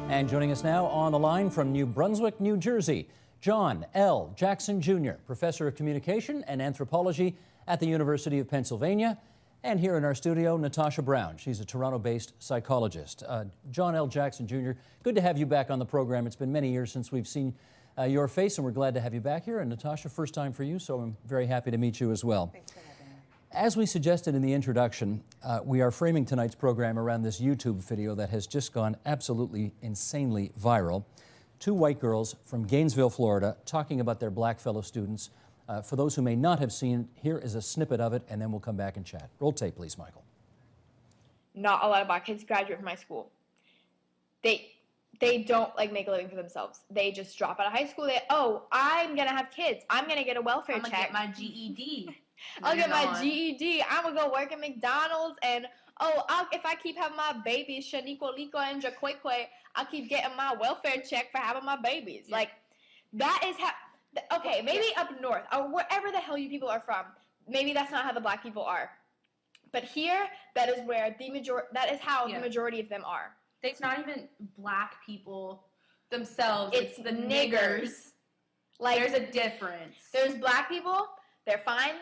And joining us now on the line from New Brunswick, New Jersey, John L. Jackson Jr., Professor of Communication and Anthropology at the University of Pennsylvania. And here in our studio, Natasha Brown. She's a Toronto-based psychologist. John L. Jackson Jr., good to have you back on the program. It's been many years since we've seen your face, and we're glad to have you back here. And Natasha, first time for you, so I'm very happy to meet you as well. Thanks for having me. As we suggested in the introduction, we are framing tonight's program around this YouTube video that has just gone absolutely insanely viral. Two white girls from Gainesville, Florida, talking about their black fellow students. For those who may not have seen, here is a snippet of it, and then we'll come back and chat. Roll tape, please, Michael. Not a lot of black kids graduate from my school. They don't like make a living for themselves. They just drop out of high school. I'm gonna have kids. I'm gonna get a welfare check. I'm gonna get my GED. I'll get my GED. I'm gonna go work at McDonald's, and if I keep having my babies, Shaniqua, Liko, and Jaqueque, I'll keep getting my welfare check for having my babies. Yeah. Like, that is how. Okay, maybe up north or wherever the hell you people are from, maybe that's not how the black people are. But here, that is where that is how the majority of them are. It's not even black people themselves. It's the niggers. Like, there's a difference. There's black people, they're fine,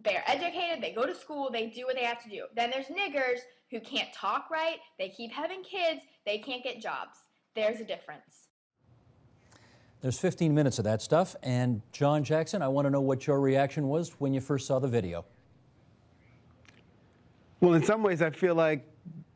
they're educated, they go to school, they do what they have to do. Then there's niggers who can't talk right, they keep having kids, they can't get jobs. There's a difference. There's 15 minutes of that stuff, and John Jackson, I want to know what your reaction was when you first saw the video. Well, in some ways, I feel like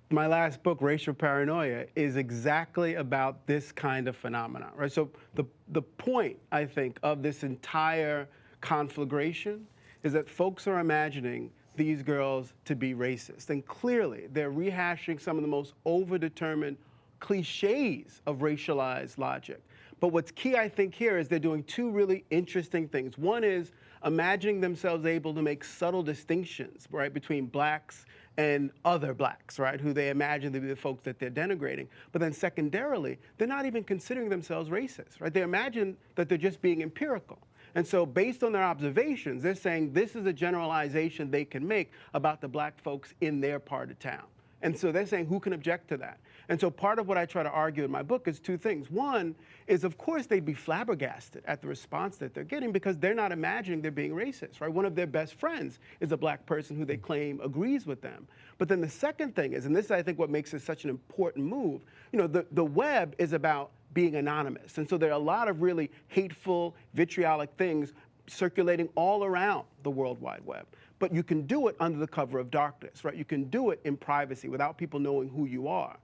my last book, Racial Paranoia, is exactly about this kind of phenomenon, right? So the point, I think, of this entire conflagration is that folks are imagining these girls to be racist. And clearly, they're rehashing some of the most overdetermined cliches of racialized logic. But what's key, I think, here is they're doing two really interesting things. One is imagining themselves able to make subtle distinctions, right, between blacks and other blacks, right, who they imagine to be the folks that they're denigrating. But then secondarily, they're not even considering themselves racist, right? They imagine that they're just being empirical. And so based on their observations, they're saying this is a generalization they can make about the black folks in their part of town. And so they're saying, who can object to that? And so part of what I try to argue in my book is two things. One is, of course, they'd be flabbergasted at the response that they're getting because they're not imagining they're being racist, right? One of their best friends is a black person who they claim agrees with them. But then the second thing is, and this is, I think, what makes this such an important move, you know, the web is about being anonymous. And so there are a lot of really hateful, vitriolic things circulating all around the World Wide Web. But you can do it under the cover of darkness, right? You can do it in privacy without people knowing who you are.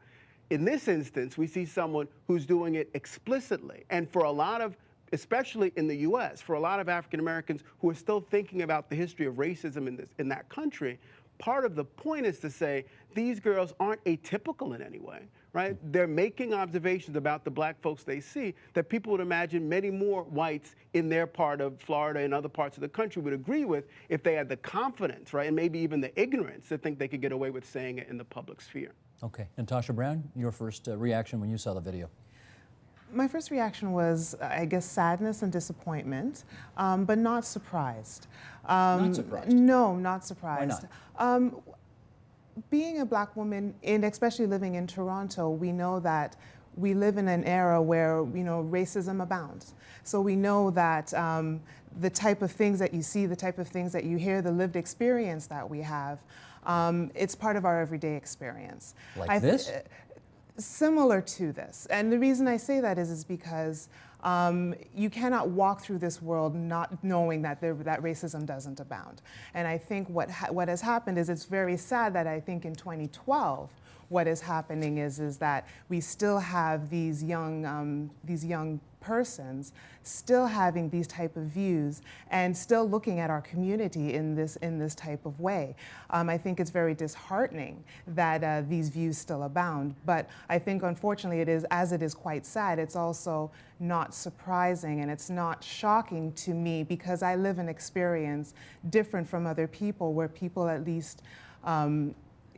In this instance, we see someone who's doing it explicitly. And for a lot of, especially in the US, for a lot of African Americans who are still thinking about the history of racism in that country, part of the point is to say these girls aren't atypical in any way, right? They're making observations about the black folks they see that people would imagine many more whites in their part of Florida and other parts of the country would agree with if they had the confidence, right, and maybe even the ignorance to think they could get away with saying it in the public sphere. Okay, Natasha Brown, your first reaction when you saw the video. My first reaction was, I guess, sadness and disappointment, but not surprised. Not surprised? No, not surprised. Why not? Being a black woman, and especially living in Toronto, we know that we live in an era where, you know, racism abounds. So we know that the type of things that you see, the type of things that you hear, the lived experience that we have, it's part of our everyday experience. Like this? Similar to this. And the reason I say that is because you cannot walk through this world not knowing that that racism doesn't abound. And I think what has happened is it's very sad that I think in 2012, what is happening is that we still have these young persons still having these type of views and still looking at our community in this type of way. I think it's very disheartening that these views still abound, but I think unfortunately it is quite sad, it's also not surprising and it's not shocking to me because I live an experience different from other people where people at least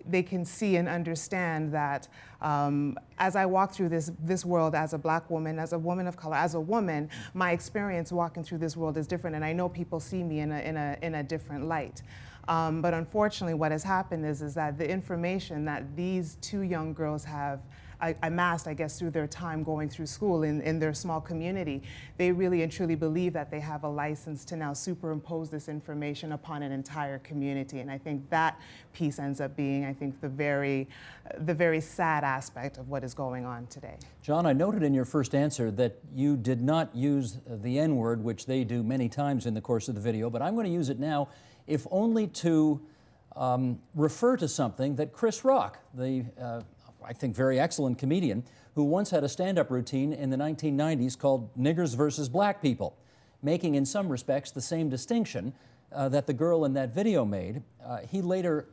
they can see and understand that as I walk through this world as a black woman, as a woman of color, as a woman, my experience walking through this world is different, and I know people see me in a different light. But unfortunately, what has happened is that the information that these two young girls have amassed, I guess, through their time going through school in their small community, they really and truly believe that they have a license to now superimpose this information upon an entire community. And I think that piece ends up being, I think, the very sad aspect of what is going on today. John, I noted in your first answer that you did not use the N-word, which they do many times in the course of the video, but I'm going to use it now, if only to refer to something that Chris Rock, the I think very excellent comedian, who once had a stand-up routine in the 1990s called Niggers versus Black People, making in some respects the same distinction that the girl in that video made. He later,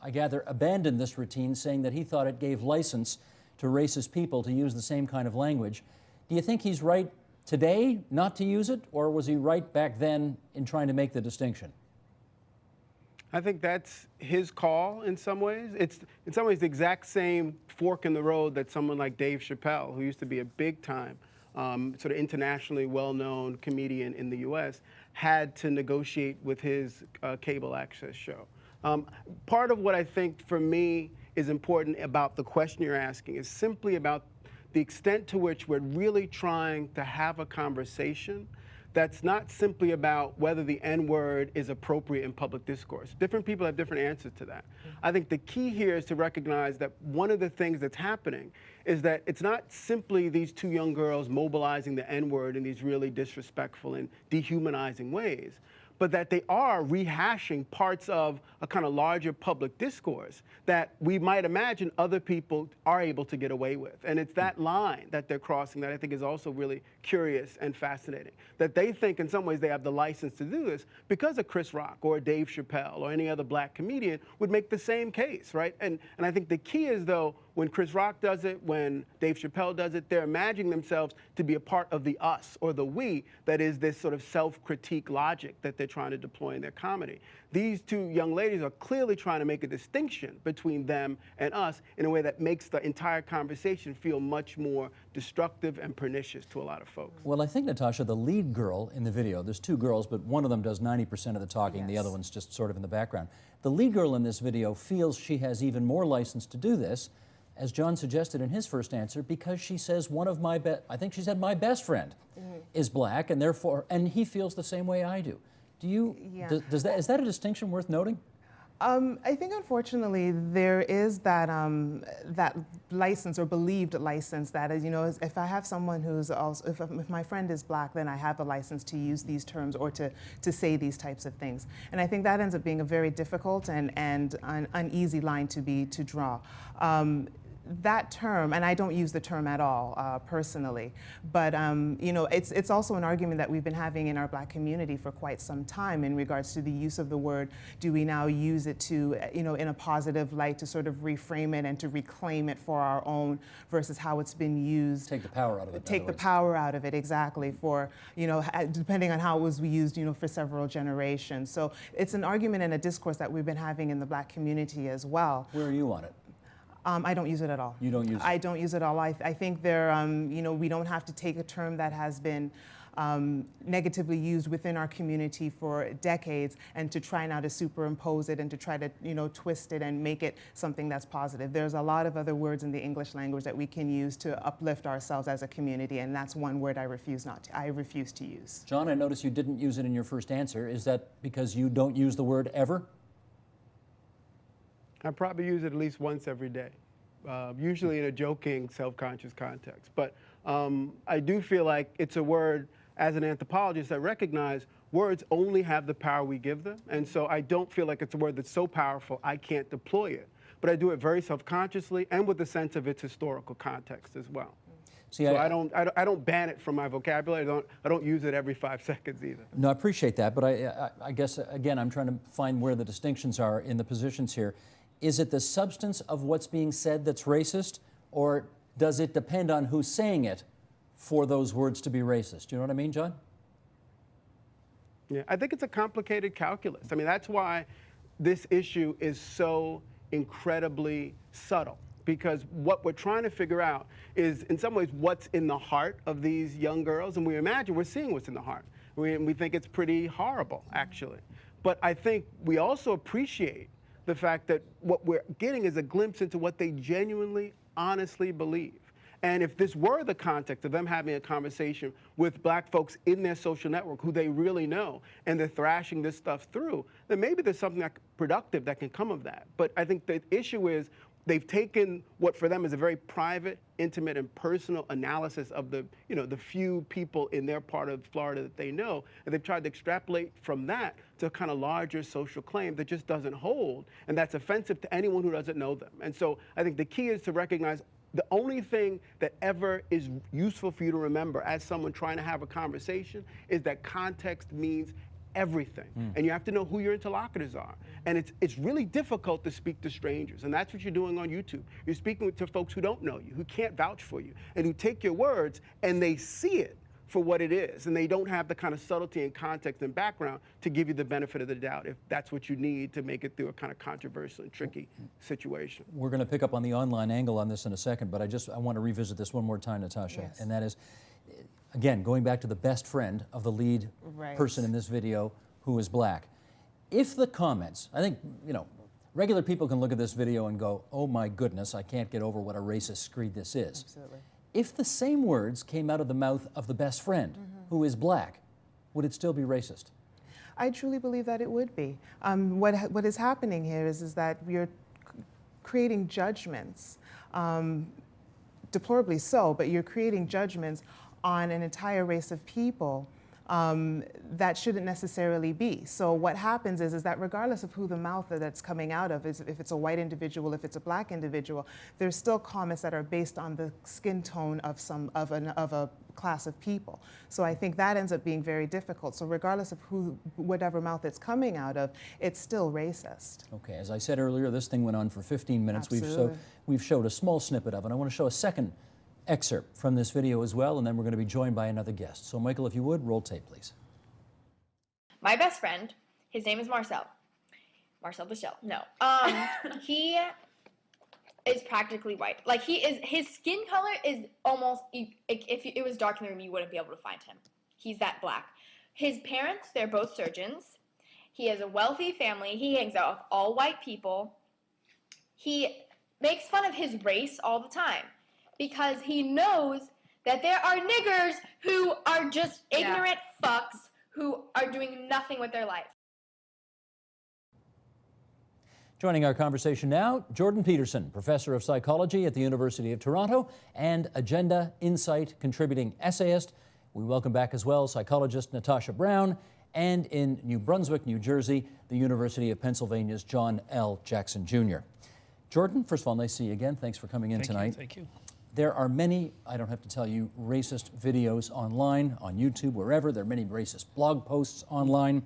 I gather, abandoned this routine, saying that he thought it gave license to racist people to use the same kind of language. Do you think he's right today not to use it, or was he right back then in trying to make the distinction? I think that's his call in some ways. It's in some ways the exact same fork in the road that someone like Dave Chappelle, who used to be a big-time, sort of internationally well-known comedian in the U.S., had to negotiate with his cable access show. Part of what I think for me is important about the question you're asking is simply about the extent to which we're really trying to have a conversation that's not simply about whether the N-word is appropriate in public discourse. Different people have different answers to that. I think the key here is to recognize that one of the things that's happening is that it's not simply these two young girls mobilizing the N-word in these really disrespectful and dehumanizing ways, but that they are rehashing parts of a kind of larger public discourse that we might imagine other people are able to get away with. And it's that line that they're crossing that I think is also really curious and fascinating. That they think in some ways they have the license to do this because a Chris Rock or a Dave Chappelle or any other black comedian would make the same case, right? And I think the key is, though, when Chris Rock does it, when Dave Chappelle does it, they're imagining themselves to be a part of the us or the we that is this sort of self-critique logic that they're trying to deploy in their comedy. These two young ladies are clearly trying to make a distinction between them and us in a way that makes the entire conversation feel much more destructive and pernicious to a lot of folks. Well, I think, Natasha, the lead girl in the video, there's two girls, but one of them does 90% of the talking, Yes. The other one's just sort of in the background. The lead girl in this video feels she has even more license to do this, as John suggested in his first answer, because she says one of my I think she said my best friend is black, and therefore, and he feels the same way I do. Do you, Yeah. is that a distinction worth noting? I think, unfortunately, there is that that license or believed license that is, you know, if I have someone who's also, if my friend is black, then I have the license to use these terms or to say these types of things. And I think that ends up being a very difficult and an uneasy line to draw. That term, and I don't use the term at all personally, but you know, it's also an argument that we've been having in our black community for quite some time in regards to the use of the word. Do we now use it to, you know, in a positive light to sort of reframe it and to reclaim it for our own versus how it's been used? Take the power out of it. Take the power out of it, exactly, for, you know, depending on how it was used, you know, for several generations. So it's an argument and a discourse that we've been having in the black community as well. Where are you on it? I don't use it at all. You don't use it? I don't use it at all. I think there, you know, we don't have to take a term that has been negatively used within our community for decades and to try now to superimpose it and to try to, you know, twist it and make it something that's positive. There's a lot of other words in the English language that we can use to uplift ourselves as a community, and that's one word I refuse to use. John, I noticed you didn't use it in your first answer. Is that because you don't use the word ever? I probably use it at least once every day, usually in a joking, self-conscious context. But I do feel like it's a word, as an anthropologist, I recognize words only have the power we give them. And so I don't feel like it's a word that's so powerful I can't deploy it. But I do it very self-consciously and with a sense of its historical context as well. See, so I don't ban it from my vocabulary. I don't use it every 5 seconds either. No, I appreciate that. But I guess, again, I'm trying to find where the distinctions are in the positions here. Is it the substance of what's being said that's racist, or does it depend on who's saying it for those words to be racist? Do you know what I mean, John? Yeah, I think it's a complicated calculus. I mean, that's why this issue is so incredibly subtle, because what we're trying to figure out is, in some ways, what's in the heart of these young girls, and we imagine we're seeing what's in the heart. We think it's pretty horrible, actually. But I think we also appreciate the fact that what we're getting is a glimpse into what they genuinely, honestly believe. And if this were the context of them having a conversation with black folks in their social network who they really know, and they're thrashing this stuff through, then maybe there's something productive that can come of that. But I think the issue is they've taken what for them is a very private, intimate, and personal analysis of the few people in their part of Florida that they know, and they've tried to extrapolate from that to a kind of larger social claim that just doesn't hold, and that's offensive to anyone who doesn't know them. And so I think the key is to recognize the only thing that ever is useful for you to remember as someone trying to have a conversation is that context means everything. And you have to know who your interlocutors are. And it's really difficult to speak to strangers. And that's what you're doing on YouTube. You're speaking to folks who don't know you, who can't vouch for you, and who take your words and they see it for what it is. And they don't have the kind of subtlety and context and background to give you the benefit of the doubt if that's what you need to make it through a kind of controversial and tricky situation. We're going to pick up on the online angle on this in a second, but I want to revisit this one more time, Natasha. Yes. And that is, again, going back to the best friend of the lead person in this video who is black. If the comments, I think, regular people can look at this video and go, oh my goodness, I can't get over what a racist screed this is. Absolutely. If the same words came out of the mouth of the best friend who is black, would it still be racist? I truly believe that it would be. What is happening here is that you're creating judgments, deplorably so, but you're creating judgments on an entire race of people that shouldn't necessarily be. So what happens is that regardless of who the mouth that's coming out of is, if it's a white individual, if it's a black individual, there's still comments that are based on the skin tone of a class of people. So I think that ends up being very difficult. So regardless of whatever mouth it's coming out of, it's still racist. Okay, as I said earlier, this thing went on for 15 minutes. Absolutely. We've showed a small snippet of it. I want to show a second excerpt from this video as well, and then we're going to be joined by another guest. So Michael, if you would, roll tape, please. My best friend, his name is Marcel. Marcel Michel. No. He is practically white. Like his skin color is almost, if it was dark in the room, you wouldn't be able to find him. He's that black. His parents, they're both surgeons. He has a wealthy family. He hangs out with all white people. He makes fun of his race all the time, because he knows that there are niggers who are just ignorant fucks who are doing nothing with their life. Joining our conversation now, Jordan Peterson, professor of psychology at the University of Toronto and Agenda Insight contributing essayist. We welcome back as well psychologist Natasha Brown, and in New Brunswick, New Jersey, the University of Pennsylvania's John L. Jackson Jr. Jordan, first of all, nice to see you again. Thanks for coming in tonight. Thank you. There are many, I don't have to tell you, racist videos online, on YouTube, wherever. There are many racist blog posts online.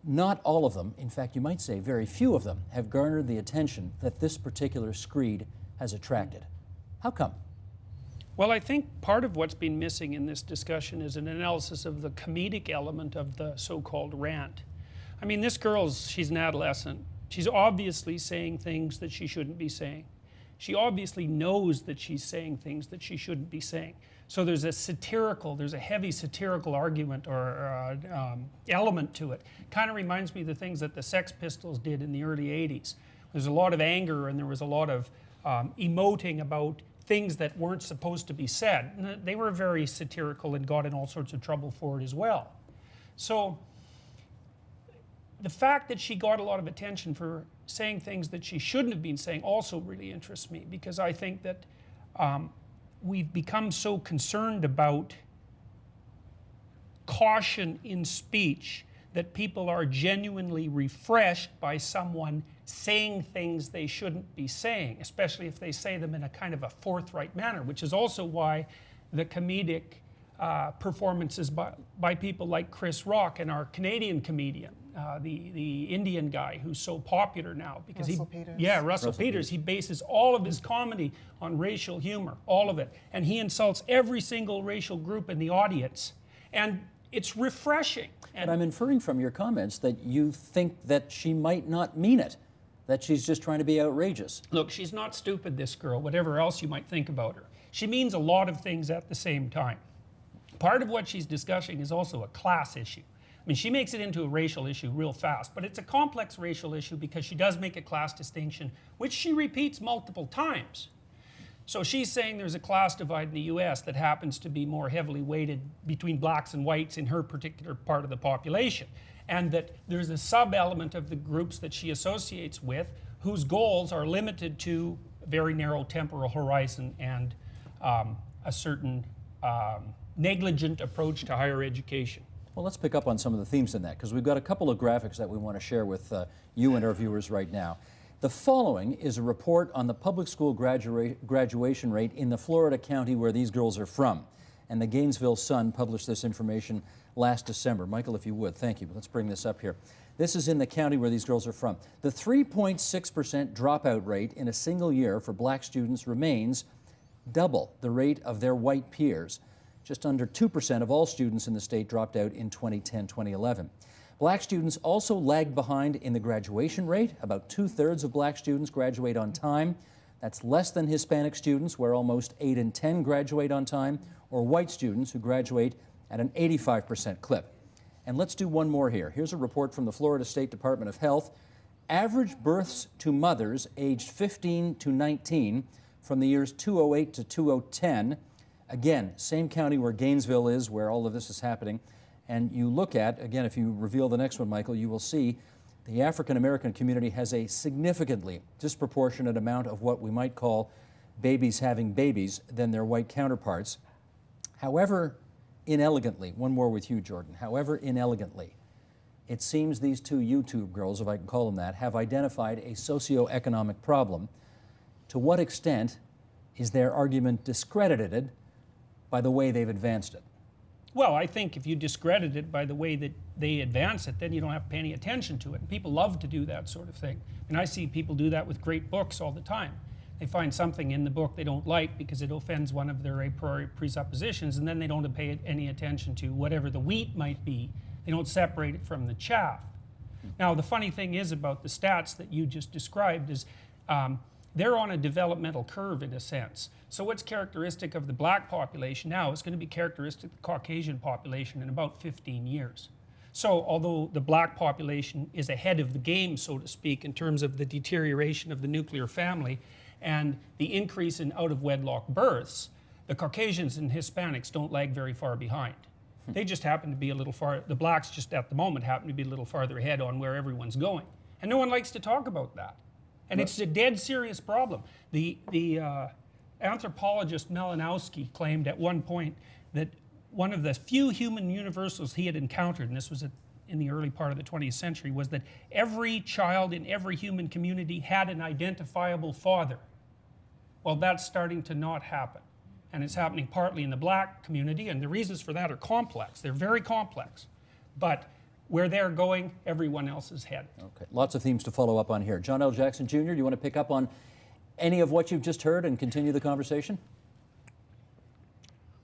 Not all of them, in fact, you might say very few of them, have garnered the attention that this particular screed has attracted. How come? Well, I think part of what's been missing in this discussion is an analysis of the comedic element of the so-called rant. I mean, this she's an adolescent. She's obviously saying things that she shouldn't be saying. She obviously knows that she's saying things that she shouldn't be saying. So there's a heavy satirical argument or element to it. Kind of reminds me of the things that the Sex Pistols did in the early 80s. There's a lot of anger and there was a lot of emoting about things that weren't supposed to be said. And they were very satirical and got in all sorts of trouble for it as well. So the fact that she got a lot of attention for saying things that she shouldn't have been saying also really interests me, because I think that we've become so concerned about caution in speech that people are genuinely refreshed by someone saying things they shouldn't be saying, especially if they say them in a kind of a forthright manner, which is also why the comedic performances by people like Chris Rock and our Canadian comedian, the Indian guy who's so popular now, because Russell Peters. Yeah, Russell Peters. He bases all of his comedy on racial humor, all of it, and he insults every single racial group in the audience, and it's refreshing. But I'm inferring from your comments that you think that she might not mean it, that she's just trying to be outrageous. Look, she's not stupid, this girl, whatever else you might think about her. She means a lot of things at the same time. Part of what she's discussing is also a class issue. I mean, she makes it into a racial issue real fast, but it's a complex racial issue because she does make a class distinction, which she repeats multiple times. So she's saying there's a class divide in the US that happens to be more heavily weighted between blacks and whites in her particular part of the population. And that there's a sub-element of the groups that she associates with whose goals are limited to a very narrow temporal horizon and a certain negligent approach to higher education. Well, let's pick up on some of the themes in that, because we've got a couple of graphics that we want to share with you and our viewers right now. The following is a report on the public school graduation rate in the Florida county where these girls are from. And the Gainesville Sun published this information last December. Michael, if you would, thank you. Let's bring this up here. This is in the county where these girls are from. The 3.6% dropout rate in a single year for black students remains double the rate of their white peers. Just under 2% of all students in the state dropped out in 2010-2011. Black students also lagged behind in the graduation rate. About 2/3 of black students graduate on time. That's less than Hispanic students, where almost 8 in 10 graduate on time, or white students who graduate at an 85% clip. And let's do one more here. Here's a report from the Florida State Department of Health. Average births to mothers aged 15 to 19 from the years 2008 to 2010. Again, same county where Gainesville is, where all of this is happening. And you look at, again, if you reveal the next one, Michael, you will see the African American community has a significantly disproportionate amount of what we might call babies having babies than their white counterparts. However inelegantly, one more with you, Jordan, however inelegantly, it seems these two YouTube girls, if I can call them that, have identified a socioeconomic problem. To what extent is their argument discredited by the way they've advanced it? Well, I think if you discredit it by the way that they advance it, then you don't have to pay any attention to it. And people love to do that sort of thing. And I see people do that with great books all the time. They find something in the book they don't like because it offends one of their a priori presuppositions, and then they don't pay any attention to whatever the wheat might be. They don't separate it from the chaff. Now, the funny thing is about the stats that you just described is they're on a developmental curve in a sense. So what's characteristic of the black population now is going to be characteristic of the Caucasian population in about 15 years. So although the black population is ahead of the game, so to speak, in terms of the deterioration of the nuclear family and the increase in out-of-wedlock births, the Caucasians and Hispanics don't lag very far behind. They just happen to be a little far, the blacks just at the moment happen to be a little farther ahead on where everyone's going. And no one likes to talk about that. And it's a dead serious problem. The anthropologist Malinowski claimed at one point that one of the few human universals he had encountered, and this was in the early part of the 20th century, was that every child in every human community had an identifiable father. Well, that's starting to not happen. And it's happening partly in the black community, and the reasons for that are complex. They're very complex. But where they're going, everyone else is headed. Okay, lots of themes to follow up on here. John L. Jackson Jr., do you want to pick up on any of what you've just heard and continue the conversation?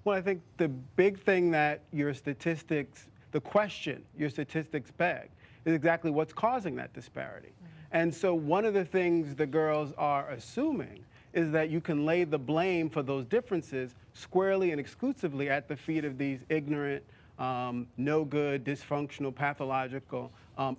Well, I think the big thing that your statistics, the question your statistics beg, is exactly what's causing that disparity. And so one of the things the girls are assuming is that you can lay the blame for those differences squarely and exclusively at the feet of these ignorant, no good, dysfunctional, pathological,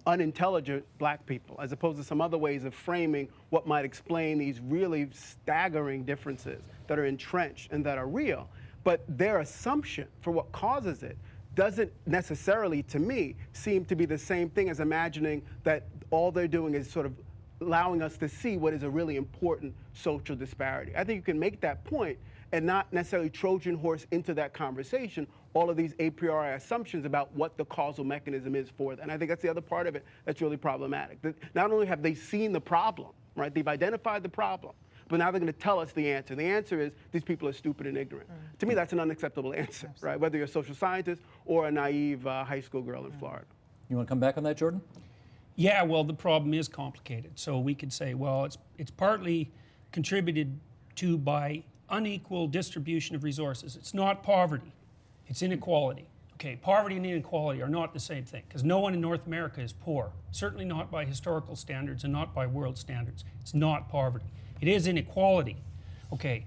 unintelligent black people, as opposed to some other ways of framing what might explain these really staggering differences that are entrenched and that are real. But their assumption for what causes it doesn't necessarily, to me, seem to be the same thing as imagining that all they're doing is sort of allowing us to see what is a really important social disparity. I think you can make that point and not necessarily Trojan horse into that conversation all of these a priori assumptions about what the causal mechanism is for that. And I think that's the other part of it that's really problematic. That not only have they seen the problem, right, they've identified the problem, but now they're going to tell us the answer. The answer is these people are stupid and ignorant. To me, that's an unacceptable answer, right? Whether you're a social scientist or a naive high school girl in Florida. You want to come back on that, Jordan? Yeah, well, the problem is complicated. So we could say, well, it's partly contributed to by unequal distribution of resources. It's not poverty, it's inequality. Okay, poverty and inequality are not the same thing, because no one in North America is poor, certainly not by historical standards and not by world standards. It's not poverty. It is inequality. Okay,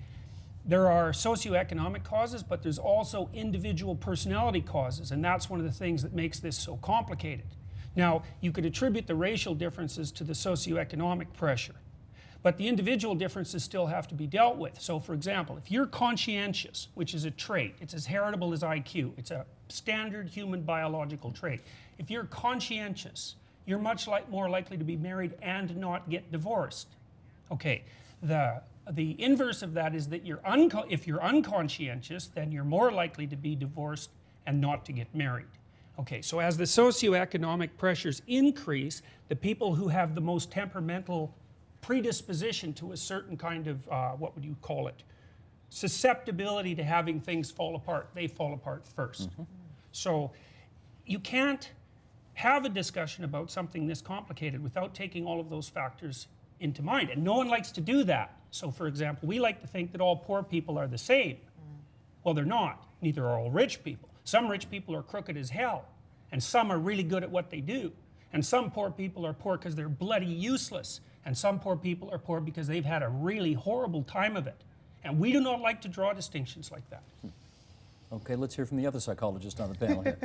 there are socioeconomic causes, but there's also individual personality causes, and that's one of the things that makes this so complicated. Now, you could attribute the racial differences to the socioeconomic pressure, but the individual differences still have to be dealt with. So, for example, if you're conscientious, which is a trait, it's as heritable as IQ, it's a standard human biological trait. If you're conscientious, you're much more likely to be married and not get divorced. Okay, the inverse of that is that if you're unconscientious, then you're more likely to be divorced and not to get married. Okay, so as the socioeconomic pressures increase, the people who have the most temperamental predisposition to a certain kind of, what would you call it, susceptibility to having things fall apart, they fall apart first. So you can't have a discussion about something this complicated without taking all of those factors into mind, and no one likes to do that. So, for example, we like to think that all poor people are the same. Well, they're not. Neither are all rich people. Some rich people are crooked as hell, and some are really good at what they do. And some poor people are poor because they're bloody useless, and some poor people are poor because they've had a really horrible time of it. And we do not like to draw distinctions like that. Okay, let's hear from the other psychologist on the panel here.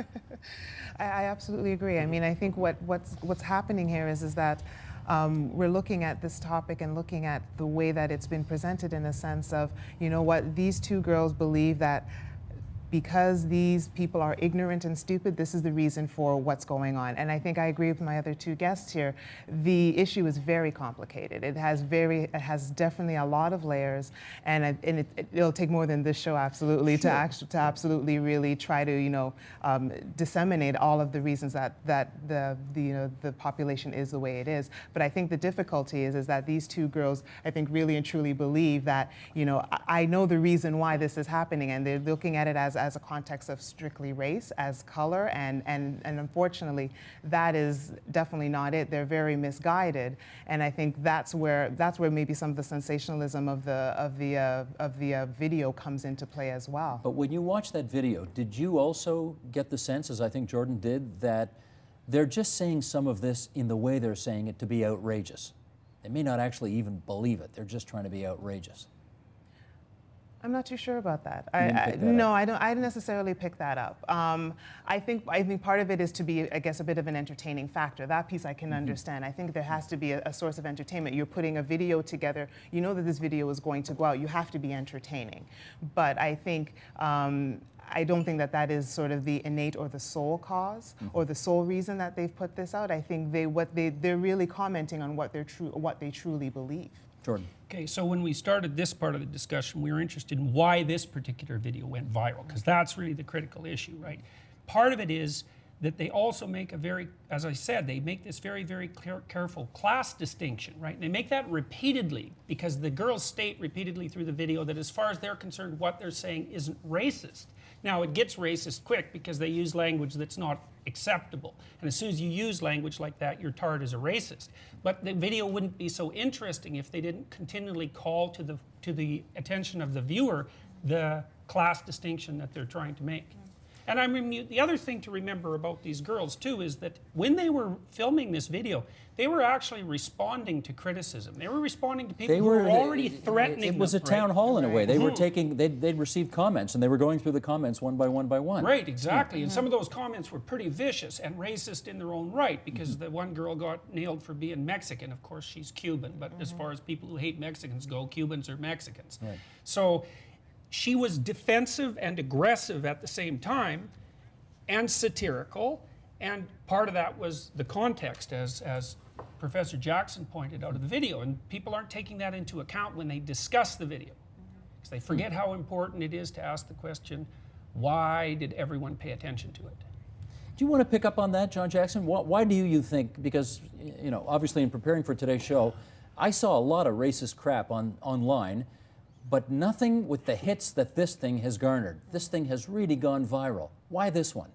I absolutely agree. I mean, I think what's happening here is that we're looking at this topic and looking at the way that it's been presented in a sense of, you know what, these two girls believe that because these people are ignorant and stupid, this is the reason for what's going on. And I think I agree with my other two guests here. The issue is very complicated. It has definitely a lot of layers, and it'll take more than this show absolutely to absolutely really try to disseminate all of the reasons that the population is the way it is. But I think the difficulty is that these two girls, I think, really and truly believe that, I know the reason why this is happening, and they're looking at it as a context of strictly race, as color, and unfortunately that is definitely not it. They're very misguided, and I think that's where maybe some of the sensationalism of the video comes into play as well. But when you watch that video, did you also get the sense, as I think Jordan did, that they're just saying some of this in the way they're saying it to be outrageous? They may not actually even believe it. They're just trying to be outrageous. I'm not too sure about that. No, I don't. I didn't necessarily pick that up. I think part of it is to be, I guess, a bit of an entertaining factor. That piece I can understand. I think there has to be a source of entertainment. You're putting a video together. You know that this video is going to go out. You have to be entertaining. But I think. I don't think that is sort of the innate or the sole cause or the sole reason that they've put this out. I think they're really commenting on what they truly believe. Jordan. Okay, so when we started this part of the discussion, we were interested in why this particular video went viral, because that's really the critical issue, right? Part of it is that they also make a very, as I said, they make this very, very careful class distinction, right? And they make that repeatedly, because the girls state repeatedly through the video that as far as they're concerned, what they're saying isn't racist. Now, it gets racist quick because they use language that's not acceptable. And as soon as you use language like that, you're tarred as a racist. But the video wouldn't be so interesting if they didn't continually call to the attention of the viewer the class distinction that they're trying to make. And the other thing to remember about these girls, too, is that when they were filming this video, they were actually responding to criticism. They were responding to people who were already threatening them. It was a town hall in a way. They were they'd received comments, and they were going through the comments one by one by one. Right, exactly. And some of those comments were pretty vicious and racist in their own right, because the one girl got nailed for being Mexican. Of course, she's Cuban, but as far as people who hate Mexicans go, Cubans are Mexicans. Right. So she was defensive and aggressive at the same time, and satirical, and part of that was the context, as Professor Jackson pointed out of the video, and people aren't taking that into account when they discuss the video, because they forget how important it is to ask the question, why did everyone pay attention to it? Do you want to pick up on that, John Jackson? Why do you think, because, obviously in preparing for today's show, I saw a lot of racist crap online, but nothing with the hits that this thing has garnered. This thing has really gone viral. Why this one?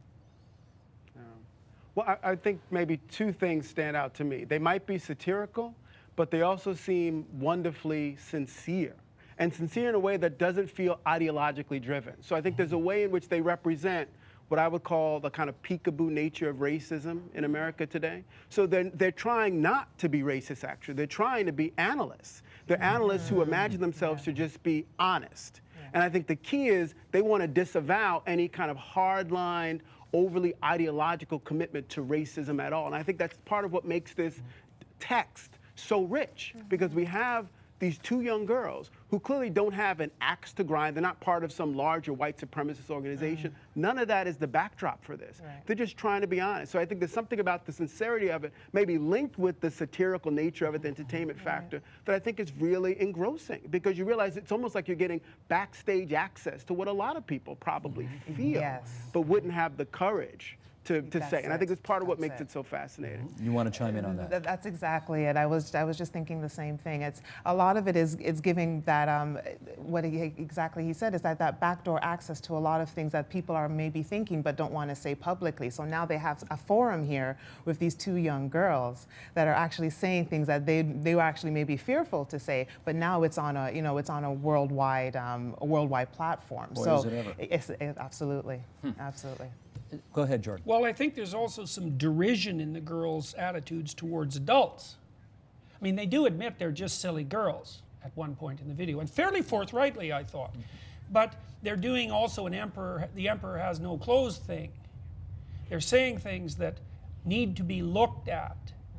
Well, I think maybe two things stand out to me. They might be satirical, but they also seem wonderfully sincere, and sincere in a way that doesn't feel ideologically driven. So I think there's a way in which they represent what I would call the kind of peekaboo nature of racism in America today. So they're trying not to be racist, actually. They're trying to be analysts. They're analysts who imagine themselves to just be honest. And I think the key is they want to disavow any kind of hard-lined, overly ideological commitment to racism at all. And I think that's part of what makes this text so rich, because we have these two young girls who clearly don't have an axe to grind. They're not part of some larger white supremacist organization. None of that is the backdrop for this. They're just trying to be honest. So I think there's something about the sincerity of it, maybe linked with the satirical nature of it, the entertainment factor, that I think is really engrossing, because you realize it's almost like you're getting backstage access to what a lot of people probably feel, but wouldn't have the courage to say. And I think it's part of what makes it so fascinating. You want to chime in on that? That's exactly it. I was just thinking the same thing. It's a lot of it is giving that what exactly he said is that backdoor access to a lot of things that people are maybe thinking but don't want to say publicly. So now they have a forum here with these two young girls that are actually saying things that they were actually maybe fearful to say, but now it's on a it's on a worldwide platform. Boy, so is it ever. Absolutely, absolutely. Go ahead, Jordan. Well, I think there's also some derision in the girls' attitudes towards adults. I mean, they do admit they're just silly girls at one point in the video, and fairly forthrightly, I thought. But they're doing also the emperor has no clothes thing. They're saying things that need to be looked at,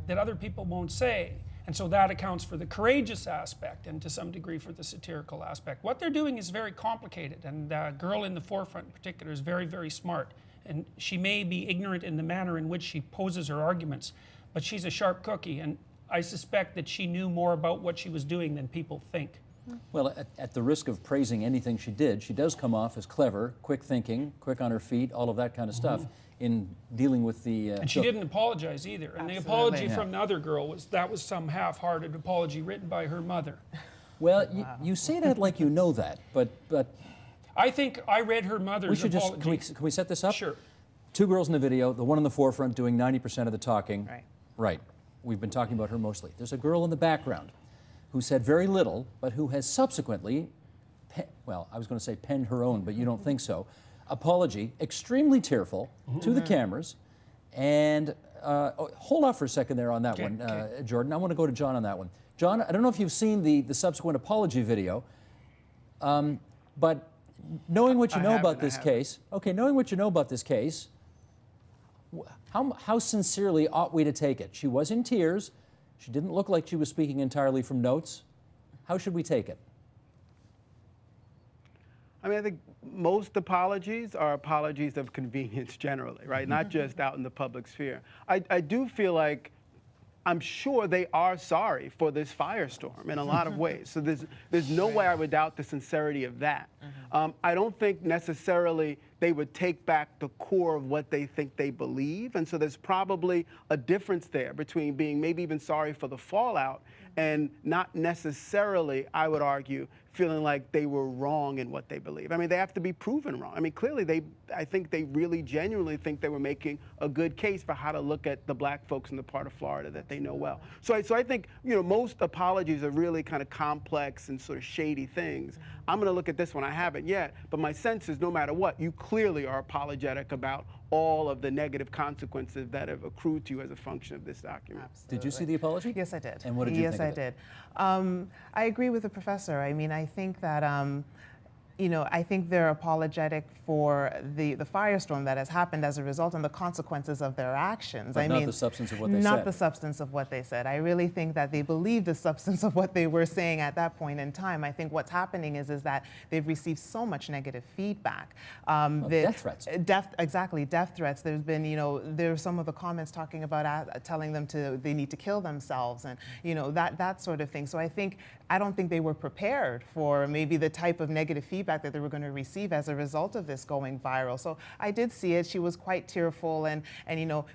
that other people won't say. And so that accounts for the courageous aspect and to some degree for the satirical aspect. What they're doing is very complicated, and the girl in the forefront in particular is very, very smart. And she may be ignorant in the manner in which she poses her arguments, but she's a sharp cookie, and I suspect that she knew more about what she was doing than people think. Well, at the risk of praising anything she did, she does come off as clever, quick thinking, quick on her feet, all of that kind of stuff in dealing with the... And she didn't apologize either. And the apology from the other girl was some half-hearted apology written by her mother. Well, you say that like you know that, but I think I read her mother's apology. Can we set this up? Sure. Two girls in the video, the one in the forefront doing 90% of the talking. Right. Right. We've been talking about her mostly. There's a girl in the background who said very little, but who has subsequently, well, I was going to say penned her own, but you don't think so, apology, extremely tearful to the cameras. And hold off for a second there on that one, Jordan. I want to go to John on that one. John, I don't know if you've seen the subsequent apology video, but knowing what you know about this case, knowing what you know about this case, how sincerely ought we to take it? She was in tears. She didn't look like she was speaking entirely from notes. How should we take it? I mean, I think most apologies are apologies of convenience generally, right? Not just out in the public sphere. I do feel like, I'm sure they are sorry for this firestorm in a lot of ways. So there's no way I would doubt the sincerity of that. I don't think necessarily they would take back the core of what they think they believe. And so there's probably a difference there between being maybe even sorry for the fallout and not necessarily, I would argue, feeling like they were wrong in what they believe. I mean, they have to be proven wrong. I mean, clearly, I think they really genuinely think they were making a good case for how to look at the black folks in the part of Florida that they know well. So I think, most apologies are really kind of complex and sort of shady things. I'm going to look at this one. I haven't yet, but my sense is no matter what, you clearly are apologetic about all of the negative consequences that have accrued to you as a function of this document. Absolutely. Did you see the apology? Yes, I did. And what did you think of it? Yes, I did. I agree with the professor. I mean, I think that, I think they're apologetic for the firestorm that has happened as a result and the consequences of their actions. But not the substance of what they said. Not the substance of what they said. I really think that they believe the substance of what they were saying at that point in time. I think what's happening is that they've received so much negative feedback. Death threats. Exactly, death threats. There's been, there's some of the comments talking about telling them they need to kill themselves and, that sort of thing. So I don't think they were prepared for maybe the type of negative feedback that they were going to receive as a result of this going viral. So I did see it. She was quite tearful and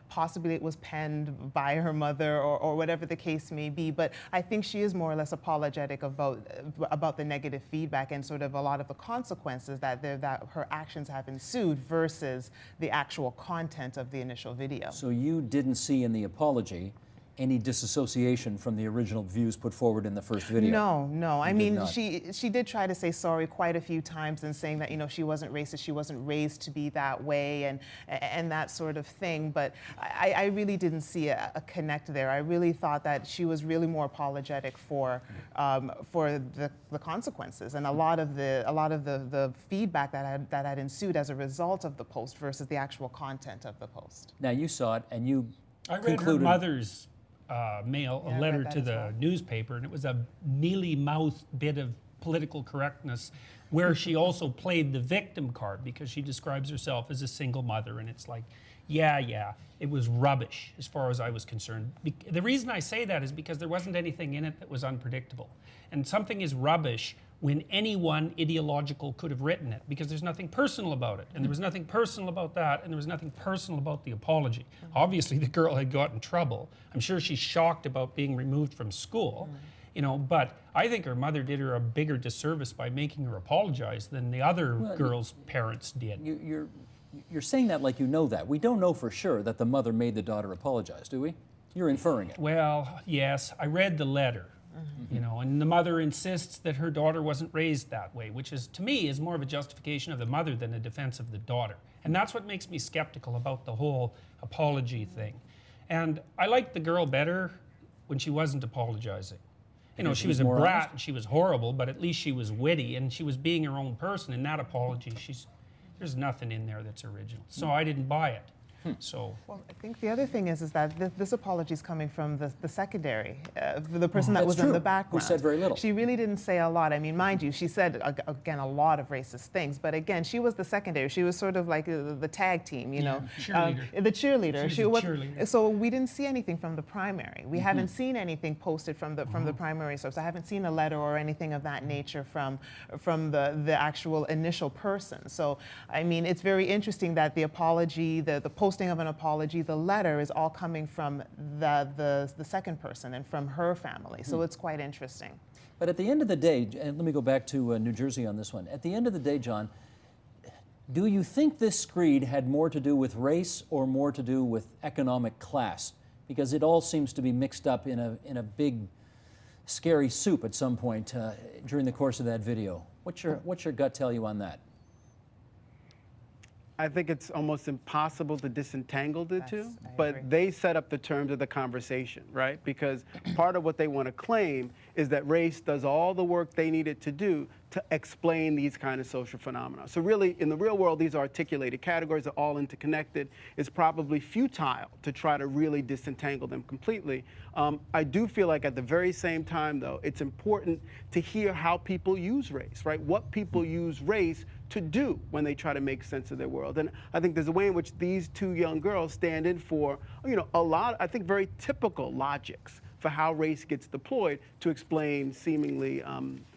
possibly it was penned by her mother or whatever the case may be. But I think she is more or less apologetic about the negative feedback and sort of a lot of the consequences that her actions have ensued versus the actual content of the initial video. So you didn't see in the apology any disassociation from the original views put forward in the first video. No. I did mean, not. she did try to say sorry quite a few times and saying that, you know, she wasn't racist, she wasn't raised to be that way, and that sort of thing. But I really didn't see a connect there. I really thought that she was really more apologetic for the consequences and a lot of the feedback that had ensued as a result of the post versus the actual content of the post. Now you saw it and you I read concluded. her mother's mail, Yeah, a I letter read that to as the well. newspaper, and it was a mealy-mouthed bit of political correctness where she also played the victim card because she describes herself as a single mother, and it's like, yeah, it was rubbish as far as I was concerned. The reason I say that is because there wasn't anything in it that was unpredictable. And something is rubbish when anyone ideological could have written it, because there's nothing personal about it. And there was nothing personal about that, and there was nothing personal about the apology. Obviously, the girl had got in trouble. I'm sure she's shocked about being removed from school, you know, but I think her mother did her a bigger disservice by making her apologize than the other girl's parents did. You're saying that like you know that. We don't know for sure that the mother made the daughter apologize, do we? You're inferring it. Well, yes, I read the letter. You know, and the mother insists that her daughter wasn't raised that way, which is, to me, is more of a justification of the mother than a defense of the daughter. And that's what makes me skeptical about the whole apology thing. And I liked the girl better when she wasn't apologizing. You know, Because she was she's a more brat honest? and she was horrible, but at least she was witty and she was being her own person. In that apology, there's nothing in there that's original. So I didn't buy it. So. Well, I think the other thing is that this apology is coming from the secondary, the person that That's was in true. the Who background. said very little. She really didn't say a lot. I mean, mind you, she said, again, a lot of racist things. But again, she was the secondary. She was sort of like the tag team, you know. cheerleader. The cheerleader. She was a cheerleader. So we didn't see anything from the primary. We haven't seen anything posted from the primary source. I haven't seen a letter or anything of that nature from the actual initial person. So, I mean, it's very interesting that the apology, the posting of an apology, the letter is all coming from the second person and from her family. So it's quite interesting. But at the end of the day, and let me go back to New Jersey on this one. At the end of the day, John, do you think this screed had more to do with race or more to do with economic class? Because it all seems to be mixed up in a big, scary soup at some point during the course of that video. What's your gut tell you on that? I think it's almost impossible to disentangle the two, I but agree. they set up the terms of the conversation, right? Because part of what they want to claim is that race does all the work they need it to do to explain these kind of social phenomena. So really, in the real world, these are articulated categories, they're all interconnected. It's probably futile to try to really disentangle them completely. I do feel like at the very same time, though, it's important to hear how people use race, right? What people use race to do when they try to make sense of their world. And I think there's a way in which these two young girls stand in for, you know, a lot, I think, very typical logics for how race gets deployed to explain seemingly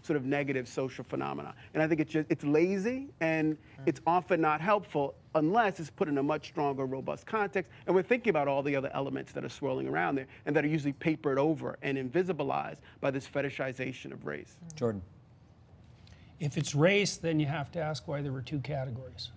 sort of negative social phenomena. And I think it's lazy and it's often not helpful unless it's put in a much stronger, robust context. And we're thinking about all the other elements that are swirling around there and that are usually papered over and invisibilized by this fetishization of race. Jordan. If it's race, then you have to ask why there were two categories.